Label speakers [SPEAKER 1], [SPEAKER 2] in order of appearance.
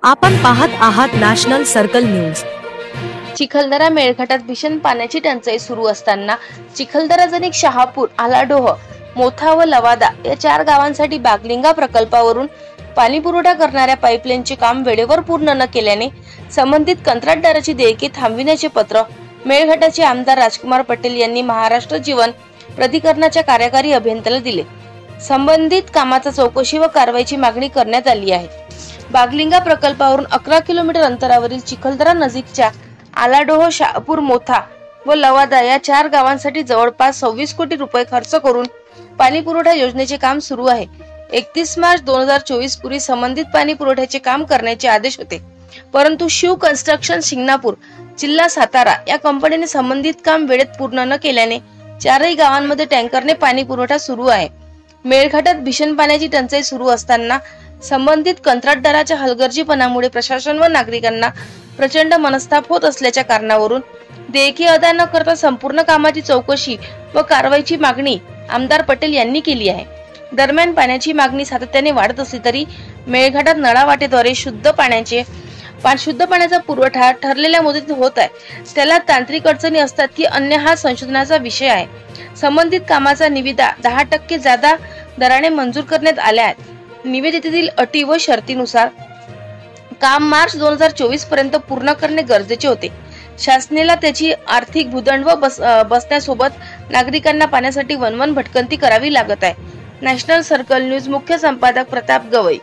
[SPEAKER 1] आपण पाहत आहात नॅशनल सर्कल न्यूज।
[SPEAKER 2] चिखलदरा मेळघाटात भीषण पाण्याची टंचाई सुरू असताना चिखलदरा जनिक शहापूर, आलाडोह, मोथा व लवादा या 4 गावांसाठी बागलिंगा प्रकल्पावरून पाणी पुरवठा करणाऱ्या पाईपलाईनचे काम वेळेवर पूर्ण न केल्याने संबंधित कंत्राटदाराची देयके थांबविण्याचे पत्र मेळघाटाचे आमदार राजकुमार पटेल यांनी महाराष्ट्र जीवन प्राधिकरणाच्या कार्यकारी अभियंत्याला दिले। संबंधित कामाचा चौकशी व कारवाईची मागणी करण्यात आली आहे। बागलिंगा प्रकल्पावरून 11 किलोमीटर अंतरावरील चिखलदरा नजीकच्या आलाडोह, शहापूर, मोथा व लवादा या 4 गावांसाठी जवळपास 26 कोटी रुपये खर्च करून पाणी पुरवठा योजनेचे काम सुरू आहे। 31 मार्च 2024 पूर्वी संबंधित पाणी पुरवठ्याचे काम करण्याचे आदेश होते, परंतु शिव कन्स्ट्रक्शन शिंगणापूर, जिल्हा सातारा या कंपनीने संबंधित काम वेळेत पूर्ण न केल्याने 4ही गावांमध्ये टँकरने पाणी पुरवठा सुरू आहे। मेळघाटात भीषण पाण्याची टंचाई सुरू असताना संबंधित कंत्राटदाराच्या हलगर्जीपणामुळे प्रशासन व नागरिकांना प्रचंड मनस्ताप होत असल्याच्या कारणावरून देयके अदा न करता संपूर्ण कामाची चौकशी व कारवाईची मागणी आमदार पटेल यांनी केली आहे। दरम्यान पाण्याची मागणी सातत्याने वाढत असली तरी मेळघाटात नळावाटेद्वारे शुद्ध पाण्याचा पुरवठा ठरलेल्या मुदतीत होत आहे, त्याला तांत्रिक अडचणी असतात की अन्य हा संशोधनाचा विषय आहे। संबंधित कामाचा निविदा 10% जादा दराने मंजूर करण्यात आल्या आहेत। निविदेतील अटी व शर्तीनुसार काम मार्च 2024 पर्यंत पूर्ण करणे गरजेचे होते। शासनाला त्याची आर्थिक भूदंड व बसण्यासोबत नागरिकांना पाण्यासाठी वनवन भटकंती करावी लागत आहे। नॅशनल सर्कल न्यूज मुख्य संपादक प्रताप गवई।